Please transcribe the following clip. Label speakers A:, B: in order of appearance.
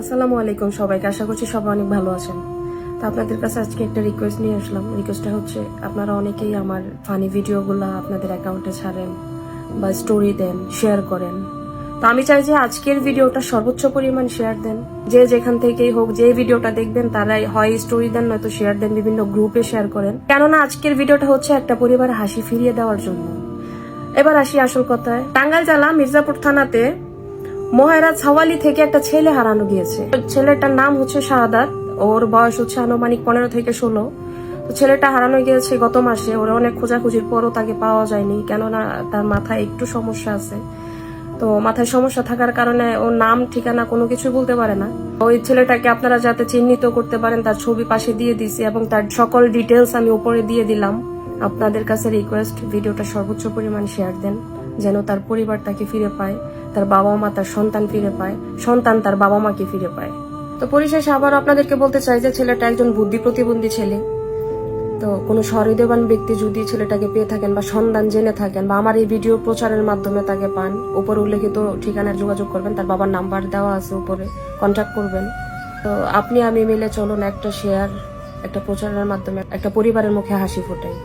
A: আসসালামু আলাইকুম সবাইকে, আশা করছি সবাই অনেক ভালো আছেন। তো আপনাদের কাছে আজকে একটা রিকোয়েস্ট নিয়ে আসলাম। রিকোয়েস্টটা হচ্ছে, আপনারা অনেকেই আমার ফানি ভিডিওগুলো আপনাদের অ্যাকাউন্টে ছাড়েন বা স্টোরি দেন, শেয়ার করেন। তো আমি চাই যে আজকের ভিডিওটা সর্বোচ্চ পরিমাণ শেয়ার দেন। যে যেখান থেকেই হোক, যে ভিডিওটা দেখবেন তারাই হয় স্টোরি দেন, নয়তো শেয়ার দেন, বিভিন্ন গ্রুপে শেয়ার করেন। কেননা আজকের ভিডিওটা হচ্ছে একটা পরিবারের হাসি ফিরিয়ে দেওয়ার জন্য। এবার আসি আসল কথায়। টাঙ্গাইল জেলা মির্জাপুর থানাতে মহারাজ হাওয়ালি থেকে একটা ছেলে হারানো গিয়েছে। ছেলেটার নাম হচ্ছে শাহাদাত। ওর বয়স হচ্ছে আনুমানিক 15 থেকে 16। তো ছেলেটা হারানো গিয়েছে গত মাসে। ওরা অনেক খোঁজাখুঁজির পরও তাকে পাওয়া যায়নি, কেননা তার মাথায় একটু সমস্যা আছে। তো মাথায় সমস্যা থাকার কারণে ওর নাম ঠিকানা কোনো কিছু বলতে পারে না। ওই ছেলেটাকে আপনারা যাতে চিহ্নিত করতে পারেন, তার ছবি পাশে দিয়ে দিছি এবং তার সকল ডিটেলস আমি উপরে দিয়ে দিলাম। আপনাদের কাছে রিকোয়েস্ট, ভিডিওটা সর্বোচ্চ পরিমাণ শেয়ার দেন, যেন তার পরিবার তাকে ফিরে পায়, তার বাবা মা তার সন্তান ফিরে পায়, সন্তান তার বাবা মাকে ফিরে পায়। তো পরিশেষে আবার আপনাদেরকে বলতে চাই যে ছেলেটা একজন বুদ্ধি প্রতিবন্ধী ছেলে। তো কোনো সহৃদয়বান ব্যক্তি যদি ছেলেটাকে পেয়ে থাকেন বা সন্ধান জেনে থাকেন বা আমার এই ভিডিও প্রচারের মাধ্যমে তাকে পান, উপরে উল্লেখিত ঠিকানায় যোগাযোগ করবেন। তার বাবার নাম্বার দেওয়া আছে উপরে, কন্ট্যাক্ট করবেন। তো আপনি আমি মিলে চলুন একটা শেয়ার, একটা প্রচারের মাধ্যমে একটা পরিবারের মুখে হাসি ফোটাই।